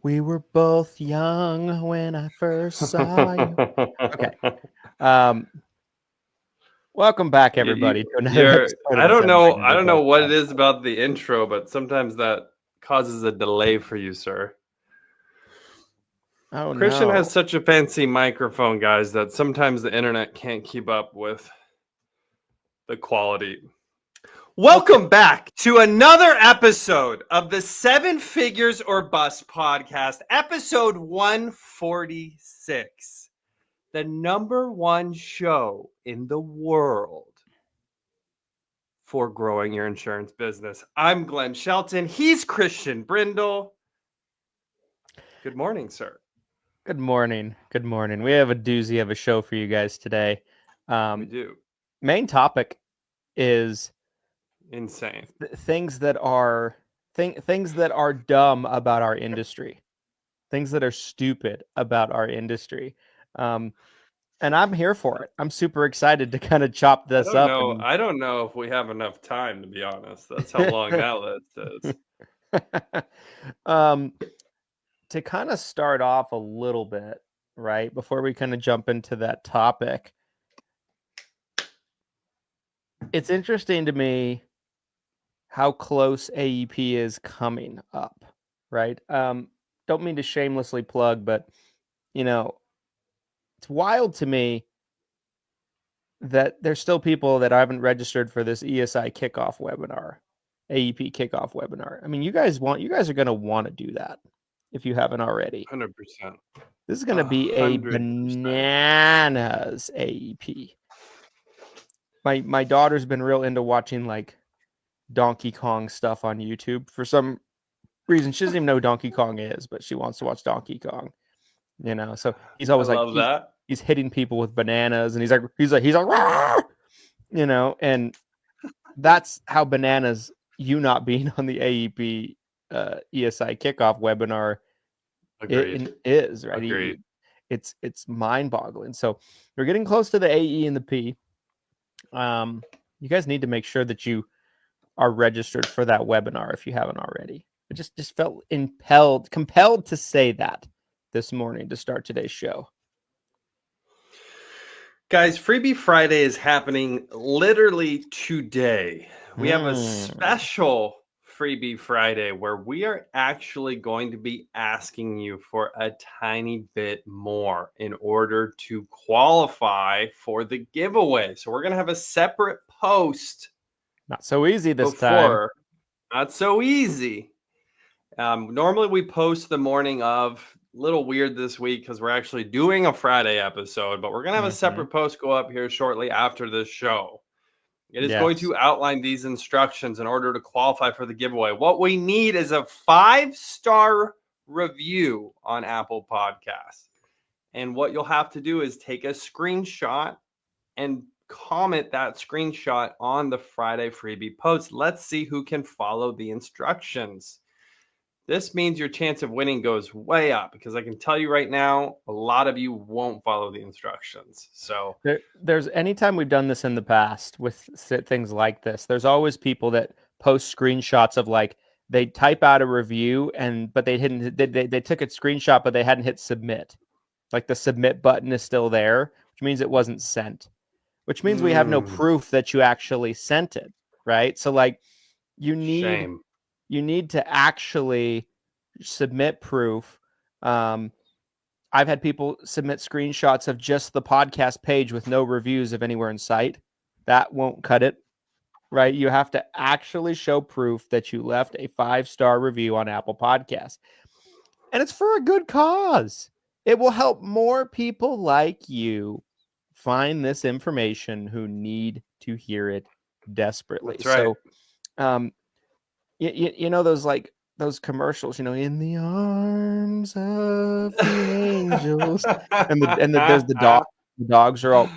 We were both young when I first saw you. Okay. Welcome back, everybody, to another episode of I the don't Seven know. Figure I don't Medicare know what it Podcast. is about the intro, but sometimes that causes a delay for you, sir. Oh Christian no! has such a fancy microphone, guys, that sometimes the internet can't keep up with the quality. Welcome back to another episode of the Seven Figures or Bust podcast, episode 146. The number one show in the world for growing your insurance business. I'm Glenn Shelton. He's Christian Brindle. Good morning, sir. Good morning. Good morning. We have a doozy of a show for you guys today. We do. Main topic is Insane. things that are things that are dumb about our industry, things that are stupid about our industry. And I'm here for it. I'm super excited to kind of chop I this don't up. know. And I don't know if we have enough time, to be honest. That's how long that list is. To kind of start off a little bit, right, before we kind of jump into that topic, it's interesting to me how close AEP is coming up, right? Don't mean to shamelessly plug, but, it's wild to me that there's still people that haven't registered for this ESI kickoff webinar, AEP kickoff webinar. I mean, you guys are going to want to do that if you haven't already. 100%. This is going to be a bananas AEP. My daughter's been real into watching like Donkey Kong stuff on YouTube. For some reason, she doesn't even know who Donkey Kong is, but she wants to watch Donkey Kong. So he's always he's hitting people with bananas, and he's like, Rawr! And that's how bananas you not being on the AEP ESI kickoff webinar is, right? Agreed. It's mind-boggling. So we're getting close to the AE and the P. You guys need to make sure that you are registered for that webinar if you haven't already. I just felt compelled to say that this morning to start today's show. Guys, Freebie Friday is happening literally today. We have a special Freebie Friday where we are actually going to be asking you for a tiny bit more in order to qualify for the giveaway. So we're going to have a separate post. Not so easy this time. Not so easy. Normally we post the morning of. Little weird this week because we're actually doing a Friday episode, but we're going to have a separate post go up here shortly after this show. It is going to outline these instructions in order to qualify for the giveaway. What we need is a 5-star review on Apple Podcasts. And what you'll have to do is take a screenshot and comment that screenshot on the Friday freebie post. Let's see who can follow the instructions. This means your chance of winning goes way up because I can tell you right now, a lot of you won't follow the instructions. So there's anytime we've done this in the past with things like this, there's always people that post screenshots of like they type out a review but they took a screenshot, but they hadn't hit submit. Like the submit button is still there, which means it wasn't sent, which means we have no proof that you actually sent it. Right. So like you need to actually submit proof. I've had people submit screenshots of just the podcast page with no reviews of anywhere in sight. That won't cut it, right? You have to actually show proof that you left a 5-star review on Apple Podcasts. And it's for a good cause. It will help more people like you find this information who need to hear it desperately. That's right. So, you know those commercials, in the arms of the angels, and there's the dog. The dogs are all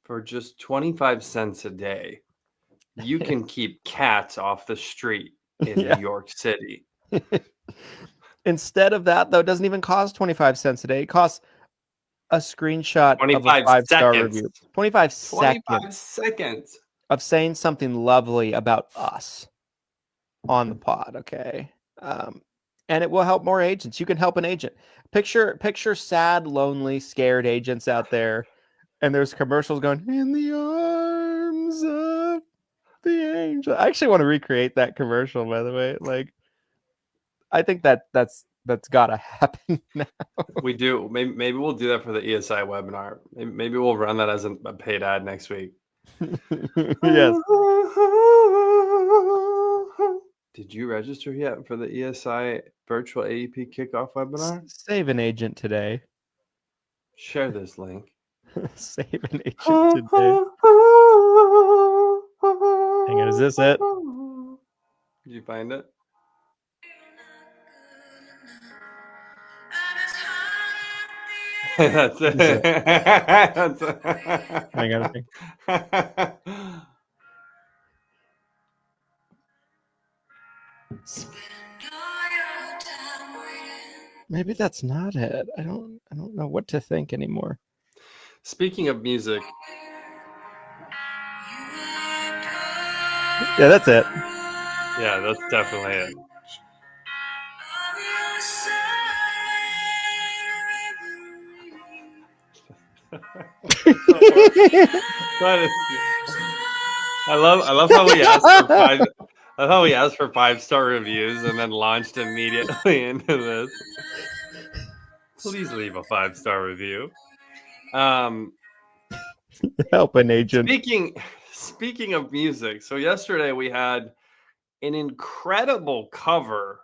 for just 25 cents a day. You can keep cats off the street in New York City. Instead of that, though, it doesn't even cost 25 cents a day. It costs a screenshot of a 5-star review. 25 seconds of saying something lovely about us. on the pod, okay? And it will help more agents. You can help an agent. Picture sad, lonely, scared agents out there, and there's commercials going, "In the arms of the angel." I actually want to recreate that commercial, by the way. Like, I think that's gotta happen now. We do. Maybe we'll do that for the ESI webinar. Maybe we'll run that as a paid ad next week. Yes. Did you register yet for the ESI virtual AEP kickoff webinar? Save an agent today. Share this link. Save an agent today. Hang on, is this it? Did you find it? That's it. That's it. Hang on. Maybe that's not it. I don't know what to think anymore. Speaking of music. Yeah, that's it. Yeah, that's definitely it. I love how we asked for five. I love how we asked for 5-star reviews and then launched immediately into this. Please leave a 5-star review. Help an agent. Speaking of music, so yesterday we had an incredible cover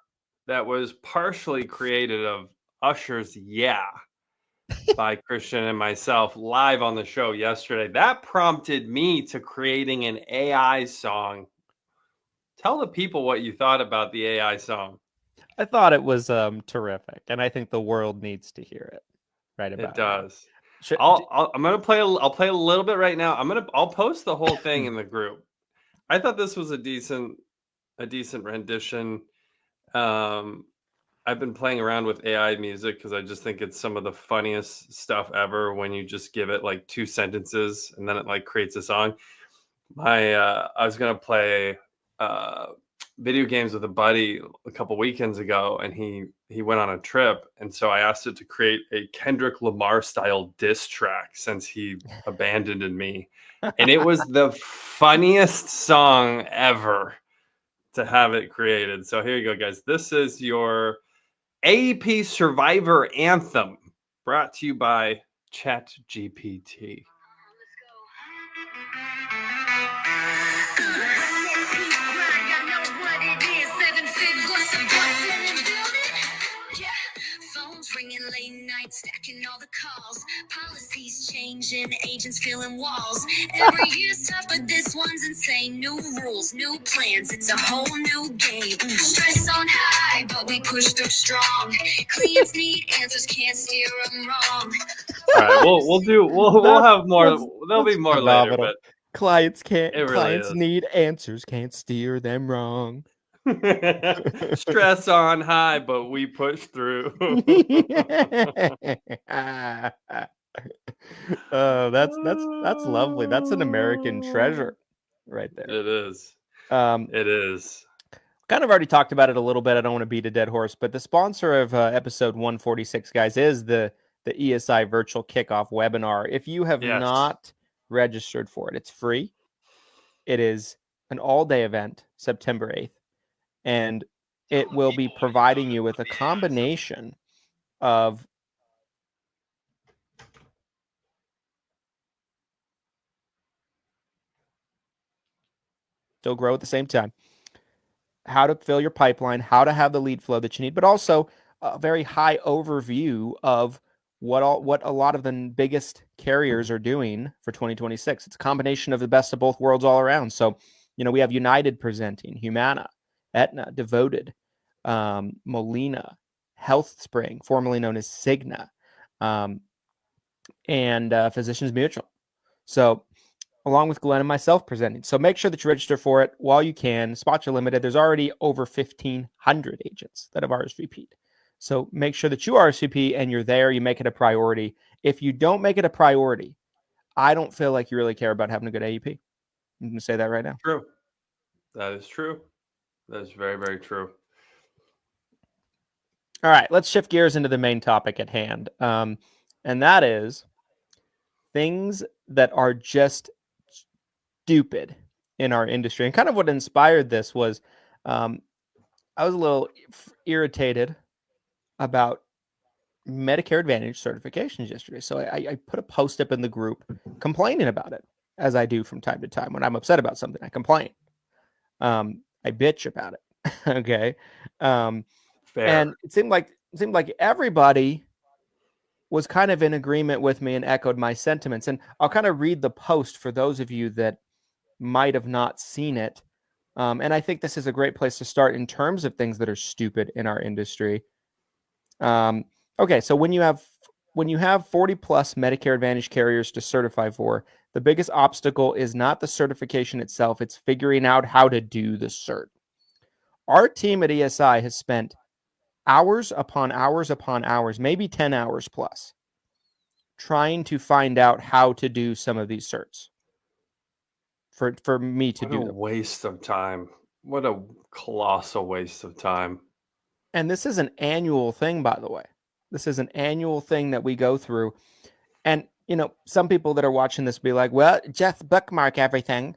that was partially created of Usher's "Yeah" by Christian and myself live on the show yesterday. That prompted me to creating an AI song. Tell the people what you thought about the AI song. I thought it was terrific, and I think the world needs to hear it right about it does. now. I'm gonna play. I'll play a little bit right now. I'll post the whole thing in the group. I thought this was a decent rendition. I've been playing around with AI music because I just think it's some of the funniest stuff ever when you just give it like 2 sentences and then it like creates a song. I was gonna play video games with a buddy a couple weekends ago, and he went on a trip, and so I asked it to create a Kendrick Lamar style diss track since he abandoned me, and it was the funniest song ever to have it created. So here you go, guys. This is your AEP Survivor Anthem, brought to you by ChatGPT. Ringing late night, stacking all the calls. Policies changing, agents filling walls. Every year's tough, but this one's insane. New rules, new plans, it's a whole new game. Stress on high, but we push through strong. Clients need answers, can't steer them wrong. All right, we'll have more. There'll be more later, but clients really need answers, can't steer them wrong. Stress on high, but we push through. That's lovely. That's an American treasure right there. It is. It is. Kind of already talked about it a little bit. I don't want to beat a dead horse, but the sponsor of episode 146, guys, is the ESI virtual kickoff webinar. If you have not registered for it, it's free. It is an all-day event, September 8th. And it will be providing you with a combination of still grow at the same time, how to fill your pipeline, how to have the lead flow that you need, but also a very high overview of what a lot of the biggest carriers are doing for 2026. It's a combination of the best of both worlds all around. So, we have United presenting, Humana, Aetna, Devoted, Molina, HealthSpring, formerly known as Cigna, and Physicians Mutual. So, along with Glenn and myself presenting. So make sure that you register for it while you can. Spots are limited. There's already over 1,500 agents that have RSVP'd. So make sure that you RSVP and you're there. You make it a priority. If you don't make it a priority, I don't feel like you really care about having a good AEP. I'm going to say that right now. True. That is true. That's very, very true. All right, let's shift gears into the main topic at hand. And that is things that are just stupid in our industry. And kind of what inspired this was I was a little irritated about Medicare Advantage certifications yesterday. So I put a post up in the group complaining about it, as I do from time to time. When I'm upset about something, I complain. I bitch about it. Okay. Fair. And it seemed like everybody was kind of in agreement with me and echoed my sentiments. And I'll kind of read the post for those of you that might have not seen it. And I think this is a great place to start in terms of things that are stupid in our industry. Okay, so when you have 40 plus Medicare Advantage carriers to certify for, the biggest obstacle is not the certification itself, it's figuring out how to do the cert. Our team at ESI has spent hours upon hours upon hours, maybe 10 hours plus, trying to find out how to do some of these certs for me to do What a them. waste of time. What a colossal waste of time. And this is an annual thing, by the way. This is an annual thing that we go through. And, some people that are watching this be like, well, just bookmark everything.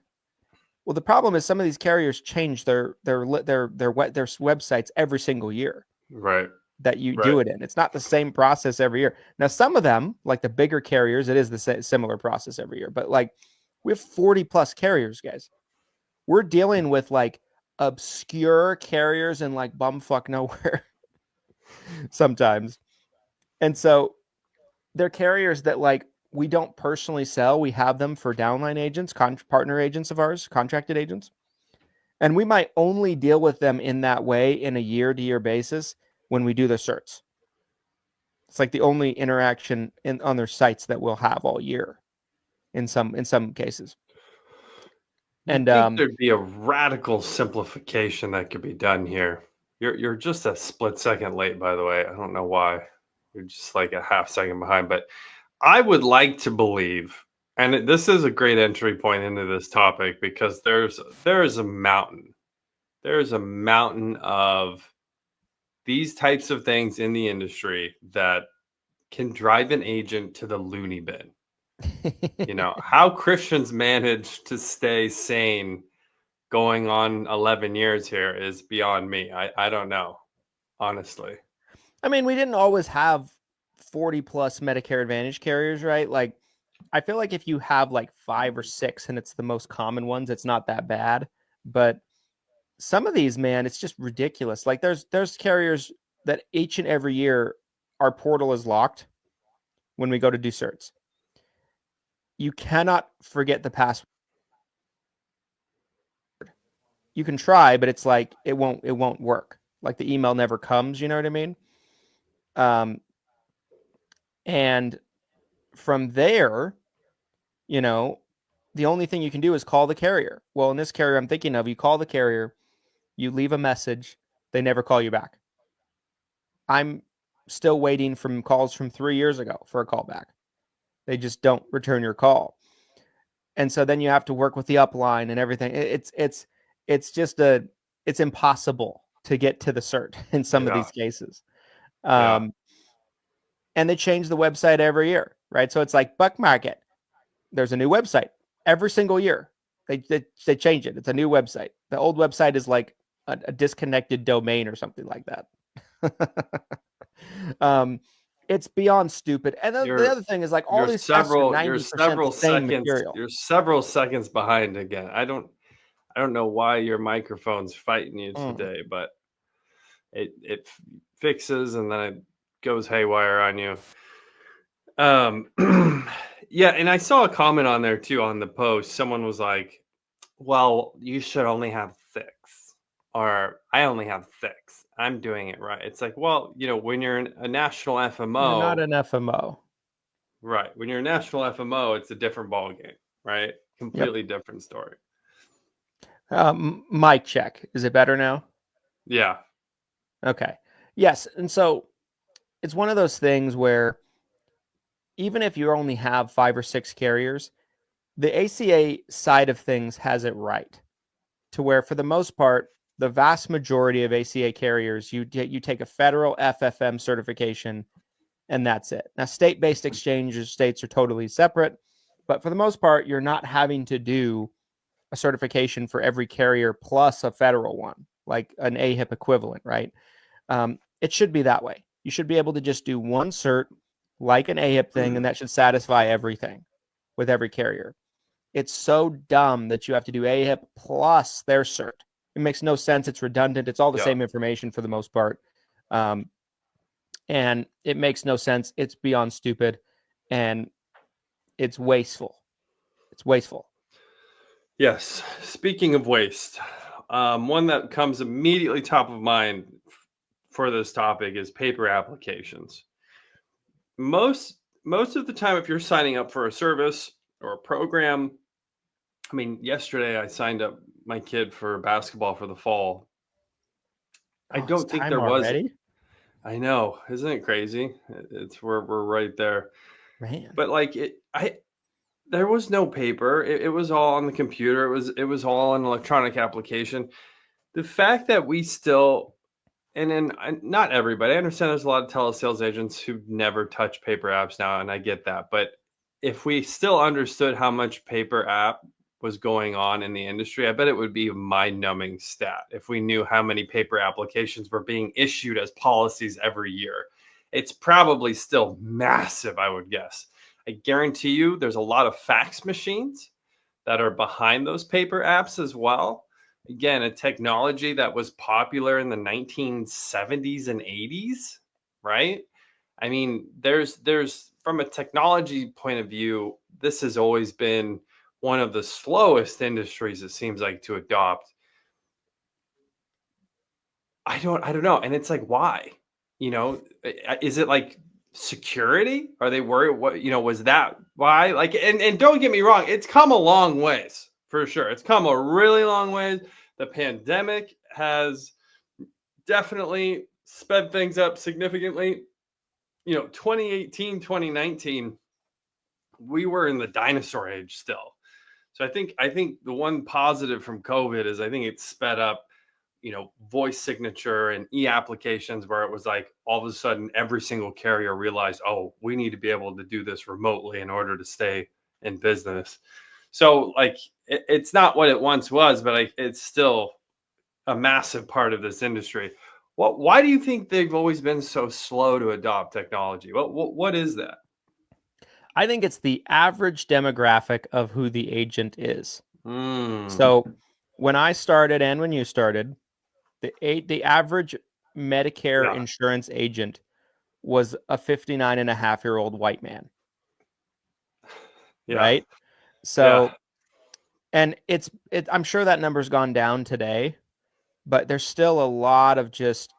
Well, the problem is some of these carriers change their websites every single year. Right. That you do it in. It's not the same process every year. Now, some of them, like the bigger carriers, it is the similar process every year. But like we have 40 plus carriers, guys. We're dealing with like obscure carriers in like bumfuck nowhere sometimes. And so they're carriers that like we don't personally sell. We have them for downline agents, partner agents of ours, contracted agents. And we might only deal with them in that way in a year-to-year basis when we do the certs. It's like the only interaction on their sites that we'll have all year in some cases. And I think there'd be a radical simplification that could be done here. You're just a split second late, by the way. I don't know why. You're just like a half second behind, but I would like to believe, and this is a great entry point into this topic because there is a mountain. There is a mountain of these types of things in the industry that can drive an agent to the loony bin. How Christians manage to stay sane going on 11 years here is beyond me. I don't know, honestly. I mean, we didn't always have 40 plus Medicare Advantage carriers, right? Like, I feel like if you have like 5 or 6 and it's the most common ones, it's not that bad. But some of these, man, it's just ridiculous. Like there's carriers that each and every year our portal is locked when we go to do certs. You cannot forget the password. You can try, but it's like it won't work. Like the email never comes, you know what I mean? And from there, the only thing you can do is call the carrier. Well, in this carrier I'm thinking of, you call the carrier, you leave a message, they never call you back. I'm still waiting from calls from 3 years ago for a call back. They just don't return your call. And so then you have to work with the upline and everything. It's impossible to get to the cert in some of these cases. And they change the website every year, right? So it's like bookmark it. There's a new website every single year. They change it. It's a new website. The old website is like a disconnected domain or something like that. It's beyond stupid. And then the other thing is like all these tests are 90% the same material. You're several seconds behind again. I don't know why your microphone's fighting you today, but it fixes and then it goes haywire on you. Yeah, and I saw a comment on there too on the post. Someone was like, well, you should only have 6, or I only have 6. I'm doing it right. It's like, well, when you're a national FMO, you're not an FMO, right? When you're a national FMO, it's a different ballgame, right? Completely different story. Mic check. Is it better now? Yeah. Okay. Yes, and so it's one of those things where even if you only have 5 or 6 carriers, the ACA side of things has it right to where, for the most part, the vast majority of ACA carriers, you take a federal FFM certification, and that's it. Now, state-based exchanges, states are totally separate, but for the most part, you're not having to do a certification for every carrier plus a federal one, like an AHIP equivalent, right? It should be that way. You should be able to just do one cert like an AHIP thing, and that should satisfy everything with every carrier. It's so dumb that you have to do AHIP plus their cert. It makes no sense. It's redundant. It's all the same information for the most part. And it makes no sense. It's beyond stupid, and it's wasteful. It's wasteful. Yes. Speaking of waste, one that comes immediately top of mind for this topic is paper applications. Most of the time, if you're signing up for a service or a program, I mean, yesterday I signed up my kid for basketball for the fall. I don't think there was. Already? I know, isn't it crazy? It's we're right there. Man. But like there was no paper. It was all on the computer. It was all an electronic application. The fact that we still, and then not everybody, I understand there's a lot of telesales agents who never touch paper apps now, and I get that. But if we still understood how much paper app was going on in the industry, I bet it would be a mind-numbing stat if we knew how many paper applications were being issued as policies every year. It's probably still massive, I would guess. I guarantee you there's a lot of fax machines that are behind those paper apps as well. Again, a technology that was popular in the 1970s and 80s, right? I mean, there's from a technology point of view, this has always been one of the slowest industries, it seems like, to adopt. I don't know. And it's like, why? You know, is it like security? Are they worried? What, you know, was that why? Like, and don't get me wrong, it's come a long ways for sure. It's come a really long ways. The pandemic has definitely sped things up significantly. You know, 2018, 2019, we were in the dinosaur age still. So I think the one positive from COVID is I think it sped up, you know, voice signature and e-applications, where it was like all of a sudden every single carrier realized, oh, we need to be able to do this remotely in order to stay in business. So like it's not what it once was, but it's still a massive part of this industry. Why do you think they've always been so slow to adopt technology? What is that? I think it's the average demographic of who the agent is. Mm. So when I started and when you started, the average Medicare insurance agent was a 59-and-a-half-year-old white man. Yeah. Right? So, and I'm sure that number's gone down today, but there's still a lot of just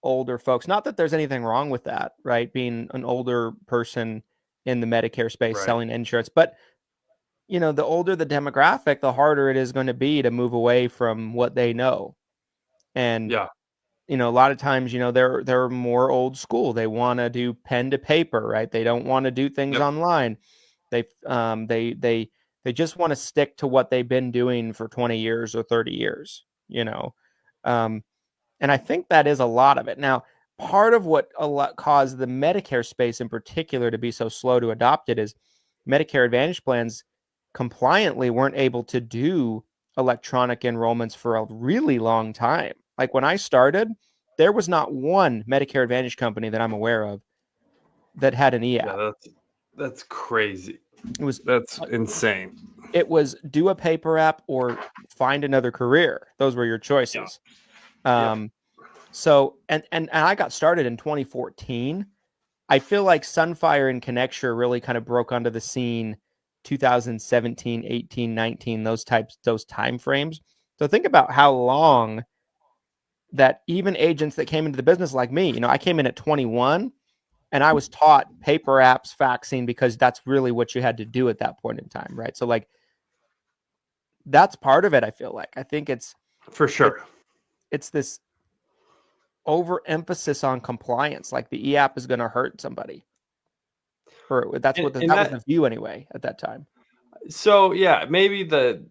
older folks. Not that there's anything wrong with that, right? Being an older person in the Medicare space selling insurance, but you know, the older the demographic, the harder it is going to be to move away from what they know. And you know, a lot of times, you know, they're more old school. They want to do pen to paper, right? They don't want to do things online. They just want to stick to what they've been doing for 20 years or 30 years, you know. And I think that is a lot of it. Now, part of what caused the Medicare space in particular to be so slow to adopt it is Medicare Advantage plans compliantly weren't able to do electronic enrollments for a really long time. Like when I started, there was not one Medicare Advantage company that I'm aware of that had an e-app. Yeah, that's crazy. That's insane. It was do a paper app or find another career. Those were your choices. So, and I got started in 2014. I feel like Sunfire and Connecture really kind of broke onto the scene 2017, 18, 19, those time frames. So think about how long that even agents that came into the business like me, you know, I came in at 21 and I was taught paper apps, faxing, because that's really what you had to do at that point in time, right? So like that's part of it, I feel like. I think it's for sure. It's this overemphasis on compliance, like the e-app is going to hurt somebody. Or that was the view anyway at that time. So yeah, maybe the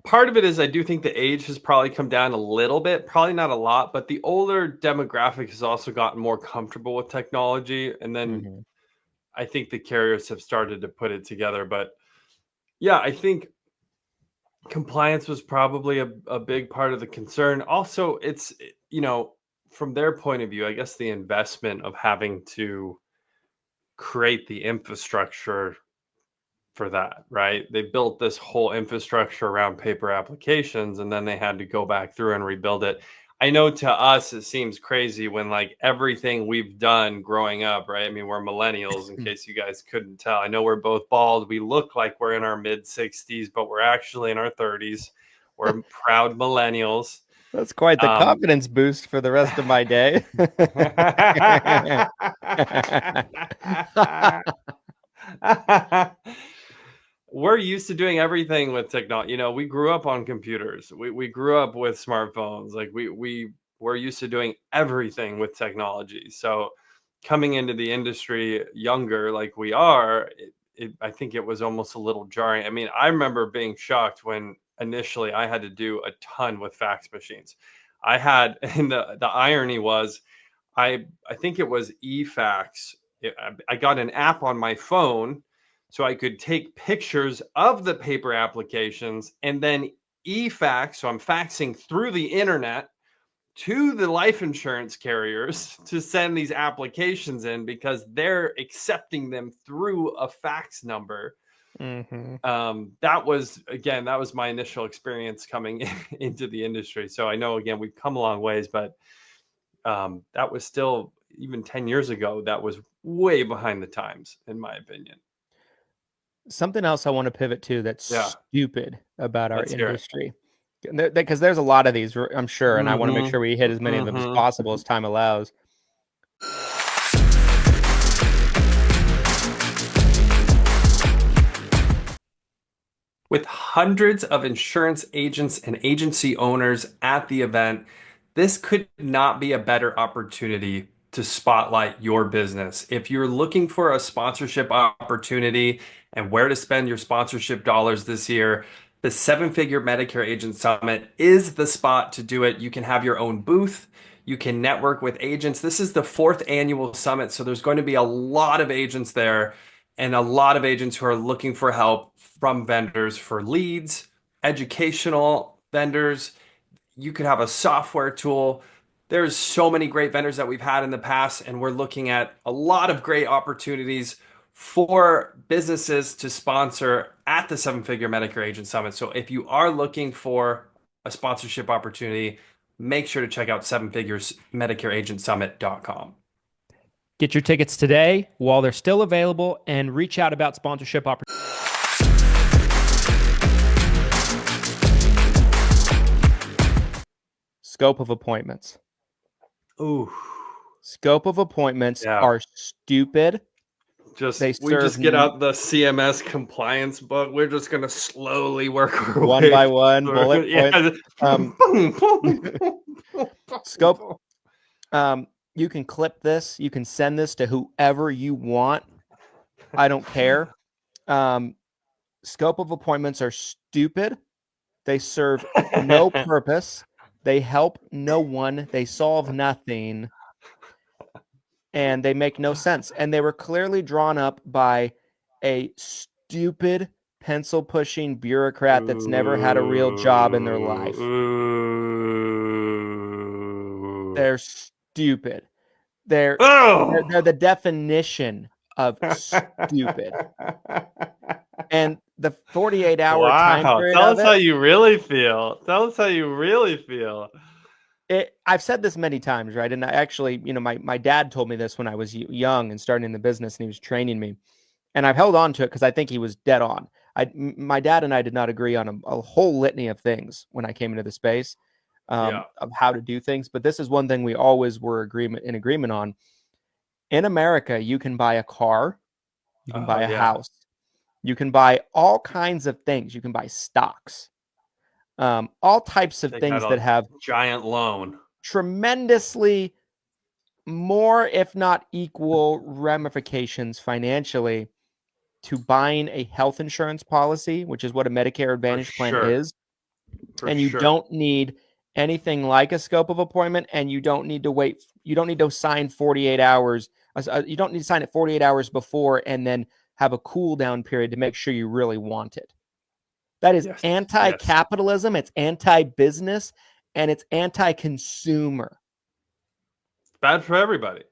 part of it is I do think the age has probably come down a little bit, probably not a lot, but the older demographic has also gotten more comfortable with technology. And then I think the carriers have started to put it together. But yeah, I think compliance was probably a big part of the concern. Also, it's, from their point of view, I guess the investment of having to create the infrastructure for that, right? They built this whole infrastructure around paper applications and then they had to go back through and rebuild it. I know to us it seems crazy when like everything we've done growing up, right? I mean, we're millennials in case you guys couldn't tell. I know we're both bald. We look like we're in our mid 60s, but we're actually in our 30s. We're proud millennials. That's quite the confidence boost for the rest of my day. We're used to doing everything with technology. We grew up on computers. We grew up with smartphones. Like we're used to doing everything with technology. So coming into the industry younger, like we are, I think it was almost a little jarring. I mean, I remember being shocked when initially I had to do a ton with fax machines. And the irony was, I think it was eFax. I got an app on my phone so I could take pictures of the paper applications and then eFax. So I'm faxing through the internet to the life insurance carriers to send these applications in because they're accepting them through a fax number. That was my initial experience coming into the industry. So I know, again, we've come a long ways, but that was still, even 10 years ago, that was way behind the times, in my opinion. Something else I want to pivot to that's stupid about our industry, because there's a lot of these, I'm sure, and I want to make sure we hit as many of them as possible as time allows. With hundreds of insurance agents and agency owners at the event, this could not be a better opportunity to spotlight your business. If you're looking for a sponsorship opportunity and where to spend your sponsorship dollars this year, the 7-Figure Medicare Agent Summit is the spot to do it. You can have your own booth. You can network with agents. This is the 4th annual summit, so there's going to be a lot of agents there and a lot of agents who are looking for help from vendors for leads, educational vendors. You could have a software tool. There's so many great vendors that we've had in the past, and we're looking at a lot of great opportunities for businesses to sponsor at the 7-Figure Medicare Agent Summit. So if you are looking for a sponsorship opportunity, make sure to check out 7figuresmedicareagentsummit.com. Get your tickets today while they're still available and reach out about sponsorship opportunities. Scope of appointments. Ooh. Scope of appointments are stupid. We just get out the CMS compliance book. We're just going to slowly work our one way by one, bullet points. Scope. You can clip this. You can send this to whoever you want. I don't care. Scope of appointments are stupid. They serve no purpose. They help no one. They solve nothing. And they make no sense. And they were clearly drawn up by a stupid pencil-pushing bureaucrat that's never had a real job in their life. They're stupid. They're the definition of stupid. And the 48-hour time period. Tell us how you really feel. I've said this many times, right? And I actually, my dad told me this when I was young and starting in the business, and he was training me. And I've held on to it because I think he was dead on. My dad and I did not agree on a whole litany of things when I came into the space of how to do things. But this is one thing we always were in agreement on. In America, you can buy a car, you can buy a house, you can buy all kinds of things. You can buy stocks, all types of things that have giant loan, tremendously more, if not equal, ramifications financially to buying a health insurance policy, which is what a Medicare Advantage plan is. And you don't need anything like a scope of appointment, and you don't need to wait. You don't need to sign 48 hours. You don't need to sign it 48 hours before and then have a cool down period to make sure you really want it. That is anti-capitalism. It's anti-business, and it's anti-consumer. Bad for everybody.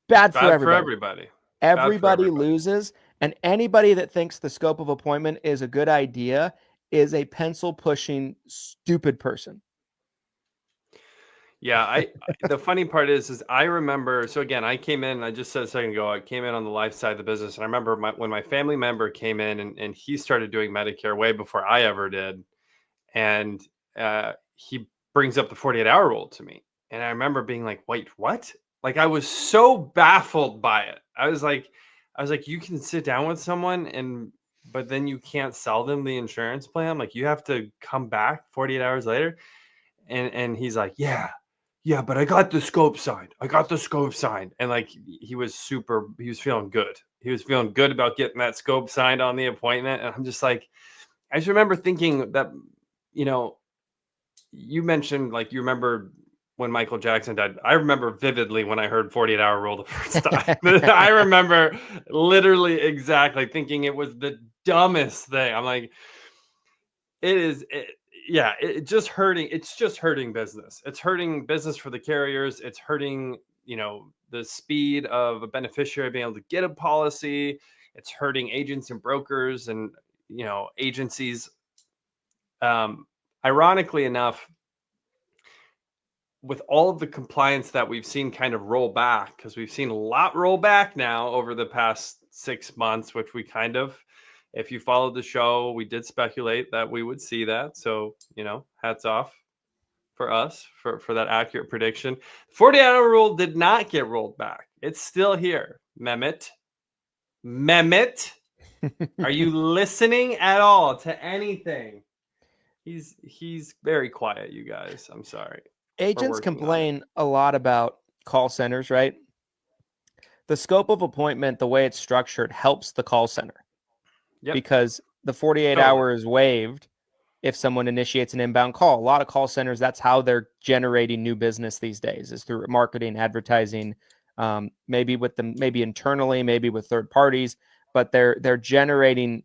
Bad for everybody. Everybody loses, and anybody that thinks the scope of appointment is a good idea is a pencil-pushing, stupid person. Yeah, the funny part is I remember, so again, I came in, I just said a second ago, I came in on the life side of the business. And I remember when my family member came in and he started doing Medicare way before I ever did. And he brings up the 48-hour rule to me. And I remember being like, wait, what? Like, I was so baffled by it. I was like, you can sit down with someone but then you can't sell them the insurance plan. Like, you have to come back 48 hours later. And he's like, yeah, but I got the scope signed. And like, he was feeling good. He was feeling good about getting that scope signed on the appointment. And I'm just like, I just remember thinking that, you mentioned, like, you remember when Michael Jackson died. I remember vividly when I heard 48-hour rule the first time. I remember literally exactly thinking it was the dumbest thing. I'm like, it's just hurting business. It's hurting business for the carriers. It's hurting, the speed of a beneficiary being able to get a policy. It's hurting agents and brokers and, agencies. Ironically enough, with all of the compliance that we've seen kind of roll back, because we've seen a lot roll back now over the past 6 months, which we kind of, if you followed the show, we did speculate that we would see that. So, hats off for us for that accurate prediction. 48-hour rule did not get rolled back. It's still here. Mehmet, are you listening at all to anything? He's very quiet, you guys. I'm sorry. Agents complain a lot about call centers, right? The scope of appointment, the way it's structured, helps the call center. Yep. Because the 48 hour is waived if someone initiates an inbound call. A lot of call centers, that's how they're generating new business these days, is through marketing, advertising, maybe internally, maybe with third parties, but they're generating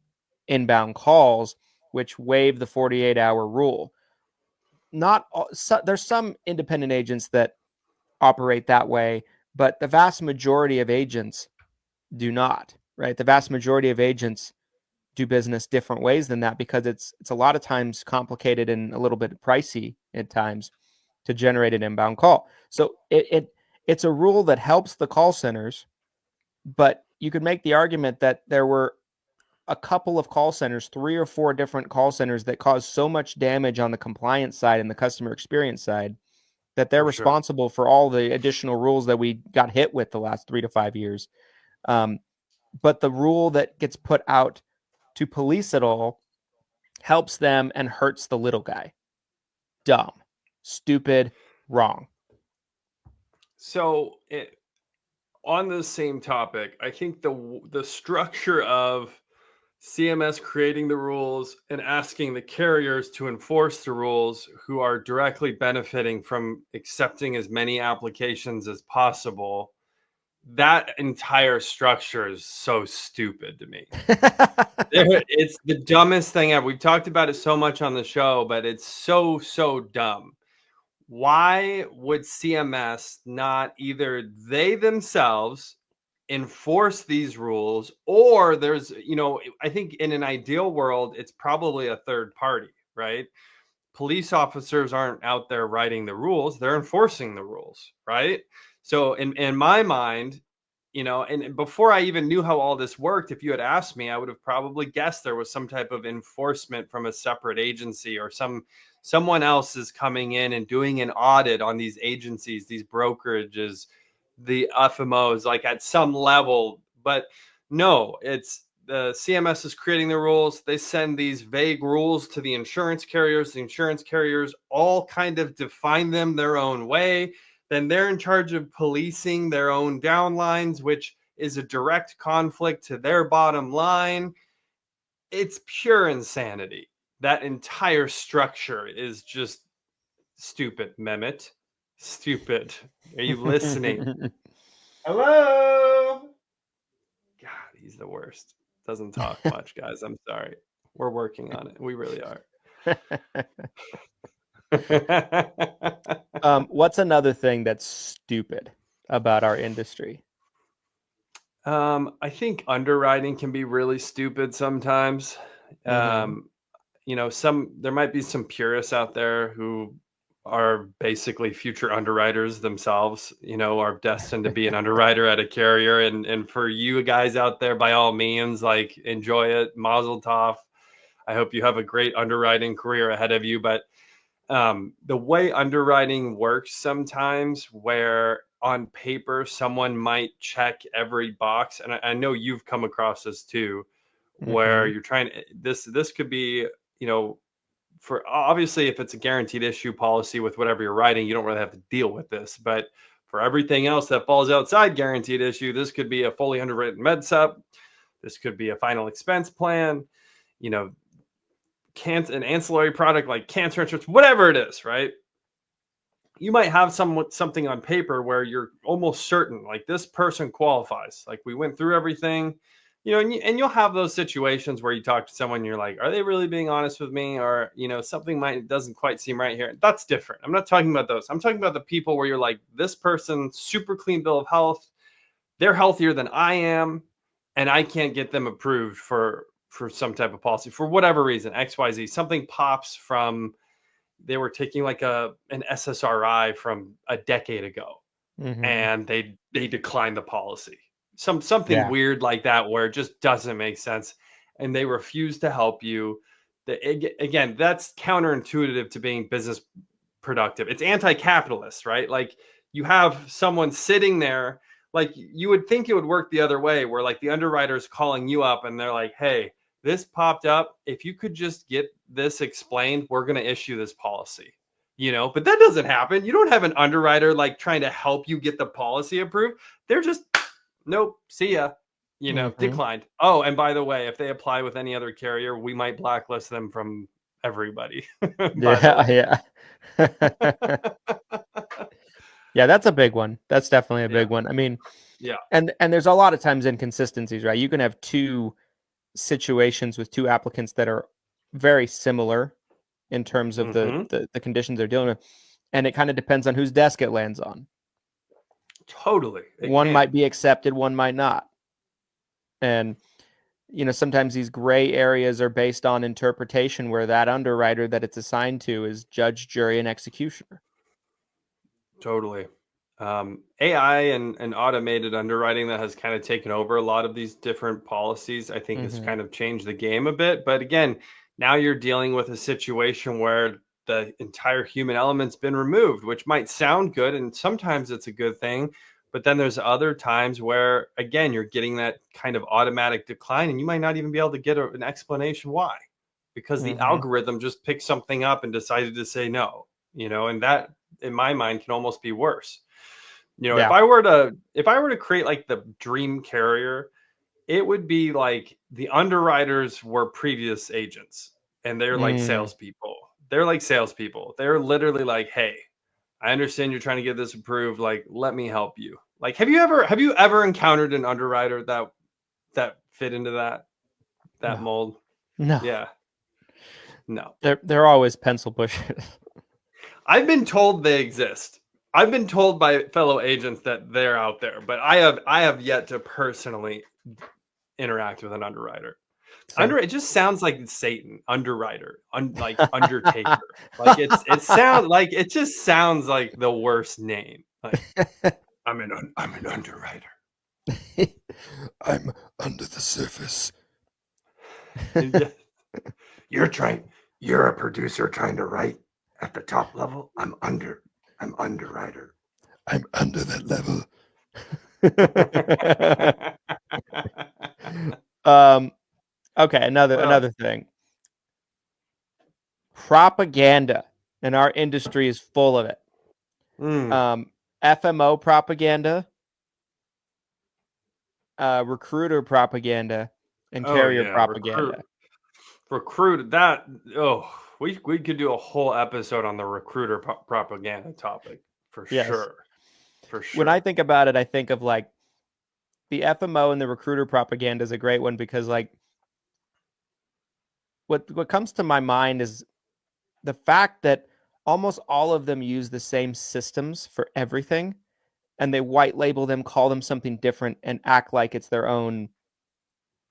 inbound calls, which waive the 48-hour rule. There's some independent agents that operate that way, but the vast majority of agents do not, right? The vast majority of agents do business different ways than that, because it's a lot of times complicated and a little bit pricey at times to generate an inbound call. So it's a rule that helps the call centers, but you could make the argument that there were a couple of call centers, 3 or 4 different call centers, that caused so much damage on the compliance side and the customer experience side that they're responsible for all the additional rules that we got hit with the last 3 to 5 years. But the rule that gets put out to police it all helps them and hurts the little guy. Dumb, stupid, wrong. So on the same topic, I think the structure of CMS creating the rules and asking the carriers to enforce the rules, who are directly benefiting from accepting as many applications as possible, that entire structure is so stupid to me. It's the dumbest thing ever. We've talked about it so much on the show, but it's so dumb. Why would CMS not either they themselves enforce these rules, or there's, I think in an ideal world, it's probably a third party, right? Police officers aren't out there writing the rules, they're enforcing the rules, right? So in my mind, and before I even knew how all this worked, if you had asked me, I would have probably guessed there was some type of enforcement from a separate agency, or someone else is coming in and doing an audit on these agencies, these brokerages, the FMOs, like at some level. But no, it's the CMS is creating the rules. They send these vague rules to the insurance carriers. The insurance carriers all kind of define them their own way. Then they're in charge of policing their own downlines, which is a direct conflict to their bottom line. It's pure insanity. that entire structure is just stupid, Mehmet. Stupid. Are you listening? Hello? God, he's the worst. Doesn't talk much, guys. I'm sorry. We're working on it. We really are. What's another thing that's stupid about our industry? I think underwriting can be really stupid sometimes. Mm-hmm. There might be some purists out there who are basically future underwriters themselves, are destined to be an underwriter at a carrier. And for you guys out there, by all means, like, enjoy it. Mazel tov. I hope you have a great underwriting career ahead of you. But the way underwriting works sometimes, where on paper someone might check every box, and I know you've come across this too, where Mm-hmm. you're trying to, this could be, for obviously if it's a guaranteed issue policy with whatever you're writing, you don't really have to deal with this. But for everything else that falls outside guaranteed issue, this could be a fully underwritten med sup. This could be a final expense plan, you know, an ancillary product like cancer insurance, whatever it is, right? You might have something on paper where you're almost certain, like, this person qualifies. Like, we went through everything, and you'll have those situations where you talk to someone, and you're like, are they really being honest with me? Or, something doesn't quite seem right here. That's different. I'm not talking about those. I'm talking about the people where you're like, this person, super clean bill of health. They're healthier than I am, and I can't get them approved for some type of policy for whatever reason, XYZ. Something pops from, they were taking like an SSRI from a decade ago, Mm-hmm. and they declined the policy. Something Yeah. weird like that, where it just doesn't make sense, and they refuse to help you. Again, that's counterintuitive to being business productive. It's anti-capitalist, right? Like, you have someone sitting there, like, you would think it would work the other way, where like the underwriter's calling you up and they're like, hey, this popped up. If you could just get this explained, we're going to issue this policy. But that doesn't happen. You don't have an underwriter like trying to help you get the policy approved. They're just, nope, see ya, Mm-hmm. declined. Oh, and by the way, if they apply with any other carrier, we might blacklist them from everybody. By the Yeah, way. yeah. Yeah, that's a big one. That's definitely a Yeah. big one. I mean, Yeah. and there's a lot of times inconsistencies, right? You can have two situations with two applicants that are very similar in terms of Mm-hmm. the conditions they're dealing with, and it kind of depends on whose desk it lands on. Totally. It One can. might be accepted, one might not. And sometimes these gray areas are based on interpretation, where that underwriter that it's assigned to is judge, jury, and executioner. Totally. AI and automated underwriting that has kind of taken over a lot of these different policies, I think, has Mm-hmm. kind of changed the game a bit. But again, now you're dealing with a situation where the entire human element's been removed, which might sound good, and sometimes it's a good thing. But then there's other times where, again, you're getting that kind of automatic decline, and you might not even be able to get an explanation why, because the Mm-hmm. algorithm just picked something up and decided to say no, and that, in my mind, can almost be worse. If Yeah. I were to create like the dream carrier, it would be like the underwriters were previous agents, and they're like Mm. salespeople. They're like salespeople. They're literally like, hey, I understand you're trying to get this approved. Like, let me help you. Like, have you ever encountered an underwriter that fit into that No. mold? No. Yeah. No. They're always pencil pushers. I've been told they exist. I've been told by fellow agents that they're out there, but I have yet to personally interact with an underwriter. Same. It just sounds like Satan. Underwriter, like Undertaker. Like, it just sounds like the worst name. Like, I'm an underwriter. I'm under the surface. And yeah, you're a producer trying to write at the top level. I'm underwriter. I'm under that level. Okay, Well, another thing. Propaganda in our industry is full of it. mm, FMO propaganda, recruiter propaganda, and oh carrier yeah, propaganda. recruit that. Oh, we could do a whole episode on the recruiter propaganda topic for Yes. sure. For sure. When I think about it, I think of like the FMO and the recruiter propaganda is a great one because like what comes to my mind is the fact that almost all of them use the same systems for everything, and they white label them, call them something different, and act like it's their own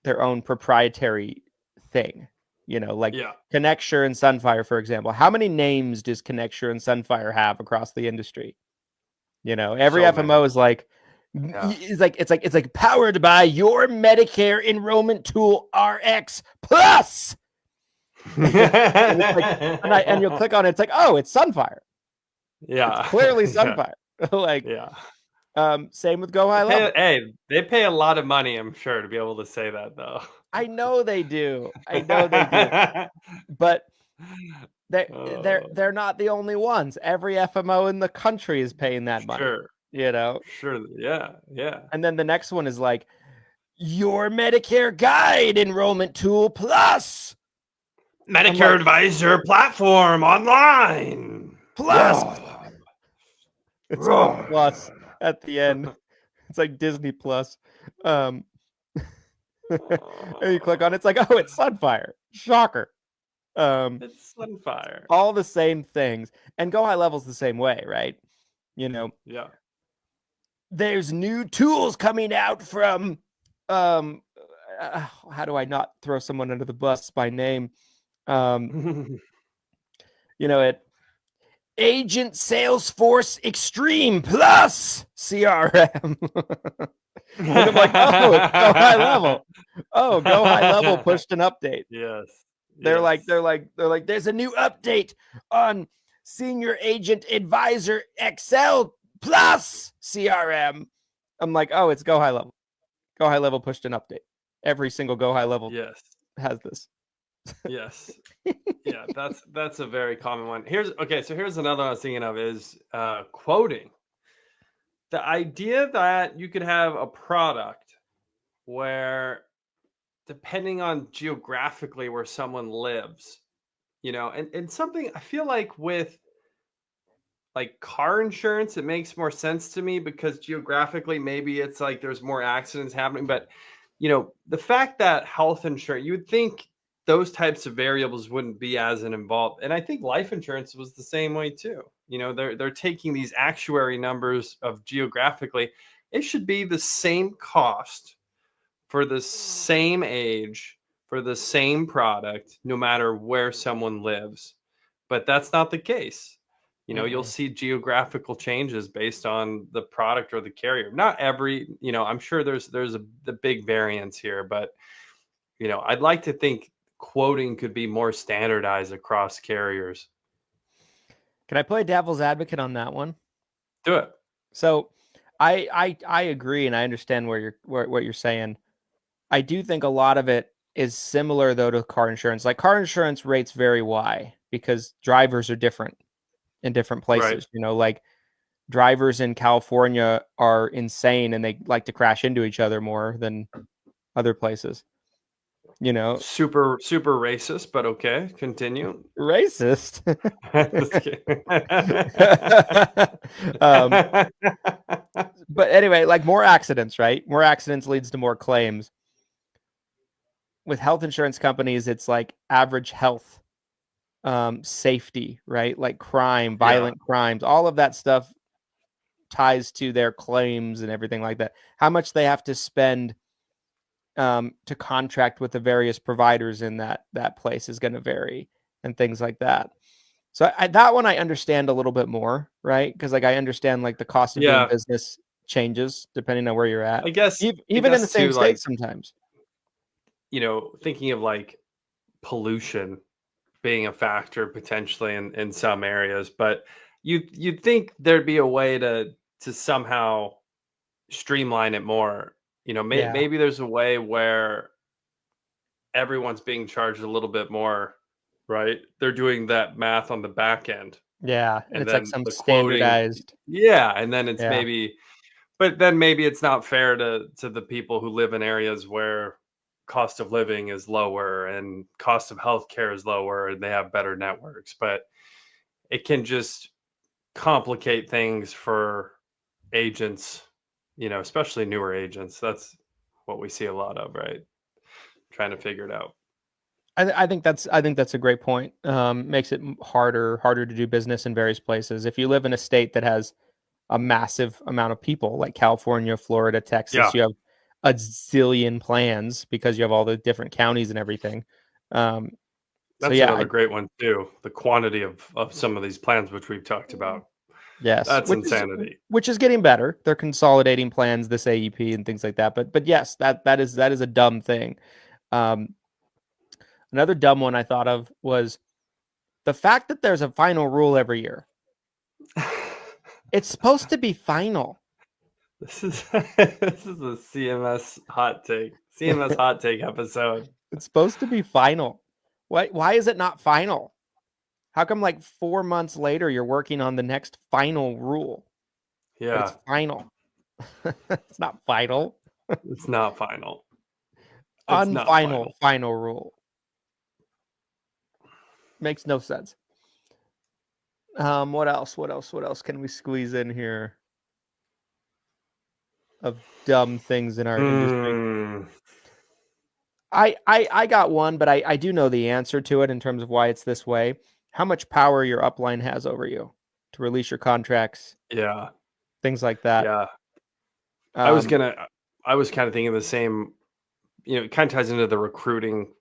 proprietary thing. You know, like Connecture and Sunfire, for example. How many names does Connecture and Sunfire have across the industry? You know, every So FMO many. is like, it's like powered by your Medicare enrollment tool RX Plus. and you'll click on it. It's like, oh, it's Sunfire. Yeah, it's clearly Sunfire. Like, same with Go High Level. Hey, they pay a lot of money, I'm sure, to be able to say that, though. I know they do. But they're not the only ones. Every FMO in the country is paying that money. Sure. You know? Sure. Yeah. And then the next one is like, your Medicare Guide enrollment tool plus. Medicare Advisor platform online. Plus. It's all plus at the end. It's like Disney Plus. And you click on it, it's like, oh, it's Sunfire. Shocker. It's Sunfire. All the same things. And Go High Level's the same way, right? You know? Yeah. There's new tools coming out from how do I not throw someone under the bus by name? You know, it Agent Salesforce Extreme Plus CRM. And I'm like, oh, it's Go High Level. Oh, Go High Level pushed an update. Yes. They're like, there's a new update on Senior Agent Advisor Excel Plus CRM. I'm like, oh, it's Go High Level. Go High Level pushed an update. Every single Go High Level has this. Yes. Yeah, that's a very common one. Here's another one I was thinking of is quoting. The idea that you could have a product where, depending on geographically where someone lives, you know, and something I feel like with like car insurance, it makes more sense to me because geographically maybe it's like there's more accidents happening. But, you know, the fact that health insurance, you would think those types of variables wouldn't be as involved. And I think life insurance was the same way too. You know, they're taking these actuary numbers of geographically. It should be the same cost for the same age, for the same product, no matter where someone lives. But that's not the case. You know, you'll see geographical changes based on the product or the carrier. Not every, you know, I'm sure there's the big variance here, but, you know, I'd like to think quoting could be more standardized across carriers. Can I play devil's advocate on that one? Do it. So I agree, and I understand what you're saying. I do think a lot of it is similar though to car insurance. Like car insurance rates vary. Why? Because drivers are different in different places. Right. You know, like drivers in California are insane and they like to crash into each other more than other places. You know, super racist, but okay, continue. Racist. But anyway, like more accidents, right? More accidents leads to more claims. With health insurance companies, it's like average health, safety, right? Like crime, violent crimes, all of that stuff ties to their claims and everything like that. How much they have to spend to contract with the various providers in that place is going to vary and things like that. So that one I understand a little bit more, right? Because like I understand like the cost of doing business changes depending on where you're at. I guess even in the same state sometimes. You know, thinking of like pollution being a factor potentially in some areas, but you'd think there'd be a way to somehow streamline it more. You know, maybe there's a way where everyone's being charged a little bit more, right? They're doing that math on the back end. Yeah, and it's like some standardized. And then it's maybe, but then maybe it's not fair to the people who live in areas where cost of living is lower and cost of healthcare is lower and they have better networks, but it can just complicate things for agents, especially newer agents. That's what we see a lot of, right? Trying to figure it out. I think that's a great point. Makes it harder to do business in various places. If you live in a state that has a massive amount of people, like California, Florida, Texas, you have a zillion plans because you have all the different counties and everything. That's another great one too. The quantity of some of these plans, which we've talked about. Yes, that's insanity. Which is getting better. They're consolidating plans, this AEP and things like that. But yes, that is a dumb thing. Another dumb one I thought of was the fact that there's a final rule every year. It's supposed to be final. This is a CMS hot take. CMS hot take episode. It's supposed to be final. Why is it not final? How come like 4 months later you're working on the next final rule? Yeah. But it's final. It's not final. It's not final. Unfinal final rule. Makes no sense. What else can we squeeze in here of dumb things in our industry? I got one, but I do know the answer to it in terms of why it's this way. How much power your upline has over you to release your contracts. Yeah. Things like that. Yeah. I was kind of thinking the same, it kind of ties into the recruiting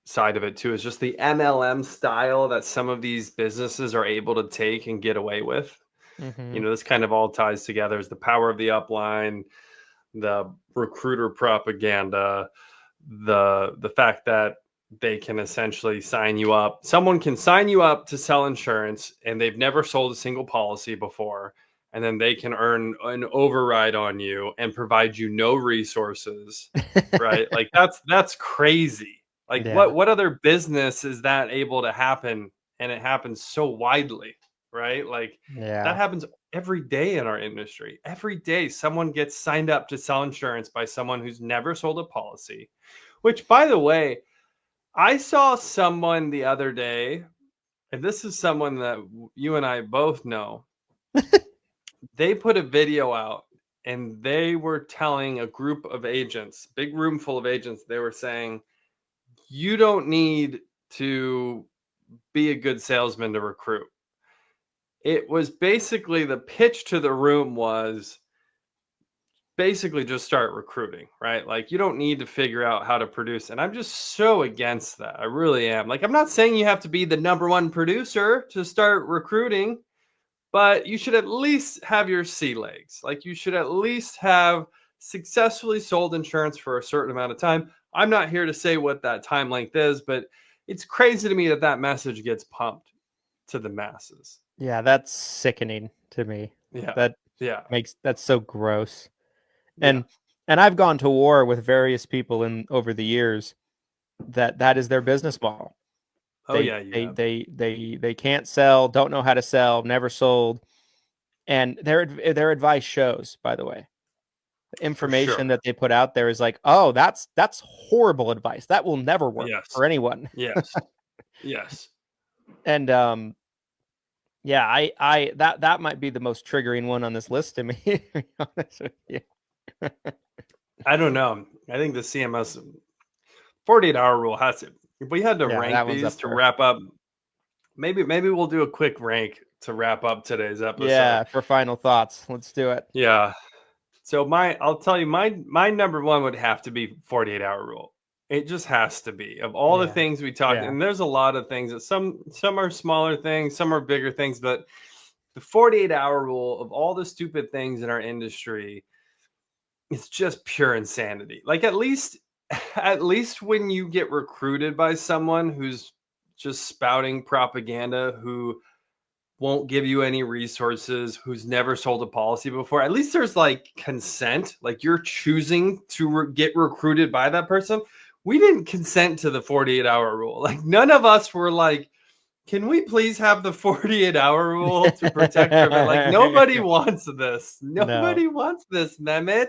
side of it too. Is just the MLM style that some of these businesses are able to take and get away with. Mm-hmm. This kind of all ties together is the power of the upline, the recruiter propaganda, the fact that they can essentially sign you up. Someone can sign you up to sell insurance and they've never sold a single policy before. And then they can earn an override on you and provide you no resources, right? Like that's crazy. Like what other business is that able to happen? And it happens so widely, right? Like that happens every day in our industry. Every day someone gets signed up to sell insurance by someone who's never sold a policy, which, by the way, I saw someone the other day, and this is someone that you and I both know. They put a video out and they were telling a group of agents, big room full of agents, they were saying, you don't need to be a good salesman to recruit. It was basically the pitch to the room was basically just start recruiting, right? Like you don't need to figure out how to produce. And I'm just so against that. I really am. Like, I'm not saying you have to be the number one producer to start recruiting, but you should at least have your sea legs. Like you should at least have successfully sold insurance for a certain amount of time. I'm not here to say what that time length is, but it's crazy to me that message gets pumped to the masses. Yeah, that's sickening to me. Yeah. That's so gross. And I've gone to war with various people over the years that is their business model. They can't sell, don't know how to sell, never sold, and their advice shows. By the way, the information that they put out there is like, oh, that's horrible advice. That will never work for anyone. Yes. And that might be the most triggering one on this list to me. To be honest with you. I don't know. I think the CMS 48-hour rule has to. If we had to rank these to wrap up, maybe we'll do a quick rank to wrap up today's episode. Yeah, for final thoughts. Let's do it. Yeah. So I'll tell you, my number one would have to be 48-hour rule. It just has to be. Of all the things we talked, and there's a lot of things that some are smaller things, some are bigger things, but the 48-hour rule of all the stupid things in our industry, it's just pure insanity. Like at least when you get recruited by someone who's just spouting propaganda, who won't give you any resources, who's never sold a policy before, at least there's like consent. Like you're choosing to get recruited by that person. We didn't consent to the 48-hour rule. Like none of us were like, can we please have the 48-hour rule to protect from it? Like nobody wants this. Nobody wants this, Mehmet.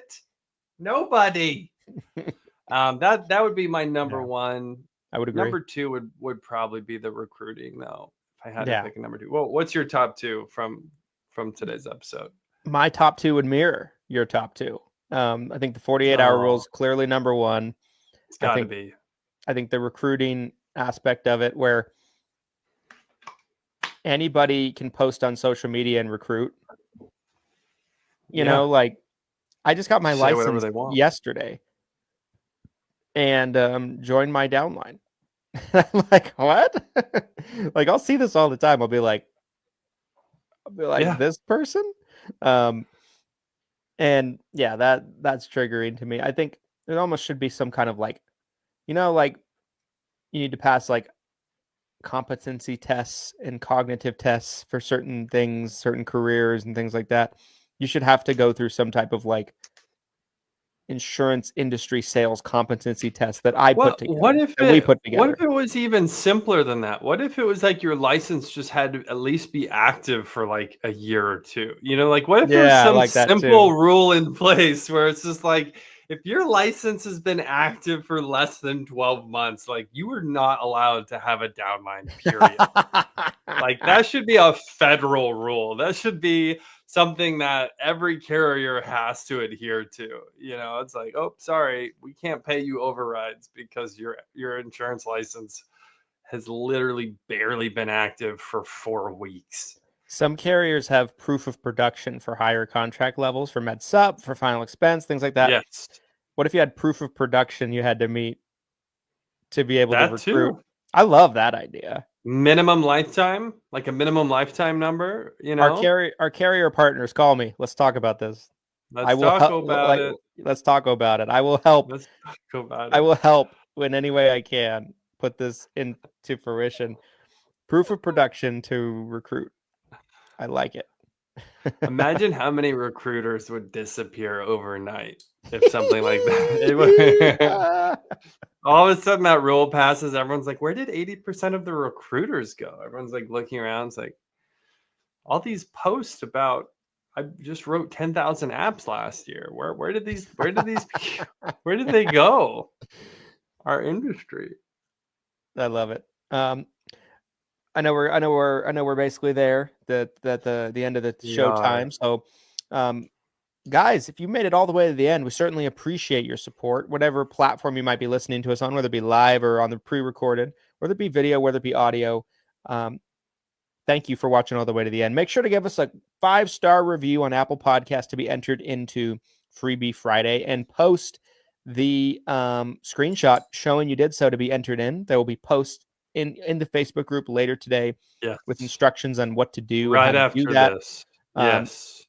Nobody. That would be my number one. I would agree. Number two would probably be the recruiting, though. If I had to Yeah. pick a number two. Well, what's your top two from today's episode? My top two would mirror your top two. I think the 48-hour rule is clearly number one. It's got to be. I think the recruiting aspect of it, where anybody can post on social media and recruit. You know, like I just got my license yesterday and joined my downline. I'm like, what? Like, I'll see this all the time. I'll be like, this person? And yeah, that's triggering to me. I think there almost should be some kind of like, you know, like you need to pass like competency tests and cognitive tests for certain things, certain careers and things like that. You should have to go through some type of like insurance industry sales competency test that I put together. What if we put together? What if it was even simpler than that? What if it was like your license just had to at least be active for like a year or two? You know, like what if there was some simple rule in place where it's just like, if your license has been active for less than 12 months, like you are not allowed to have a downline, period. Like that should be a federal rule. That should be something that every carrier has to adhere to. You know, it's like, oh, sorry, we can't pay you overrides because your insurance license has literally barely been active for 4 weeks. Some carriers have proof of production for higher contract levels, for med sup, for final expense, things like that. Yes. What if you had proof of production you had to meet to be able to recruit? Too. I love that idea. Minimum lifetime, like a minimum lifetime number, you know. Our carrier partners, call me. Let's talk about this. Let's talk about it. Let's talk about it. I will help. Let's talk about it. I will help in any way I can put this into fruition. Proof of production to recruit. I like it. Imagine how many recruiters would disappear overnight if something like that. All of a sudden that rule passes. Everyone's like, where did 80% of the recruiters go? Everyone's like looking around. It's like all these posts about, I just wrote 10,000 apps last year. Where did they go? Our industry. I love it. I know we're basically there at the end of the show time. So, guys, if you made it all the way to the end, we certainly appreciate your support. Whatever platform you might be listening to us on, whether it be live or on the pre-recorded, whether it be video, whether it be audio. Thank you for watching all the way to the end. Make sure to give us a 5-star review on Apple Podcasts to be entered into Freebie Friday, and post the screenshot showing you did so to be entered in. There will be posts in the Facebook group later today with instructions on what to do right after this. Yes.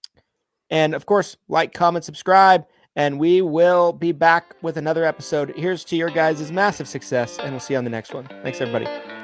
And of course, like, comment, subscribe, and we will be back with another episode. Here's to your guys' massive success, and we'll see you on the next one. Thanks, everybody.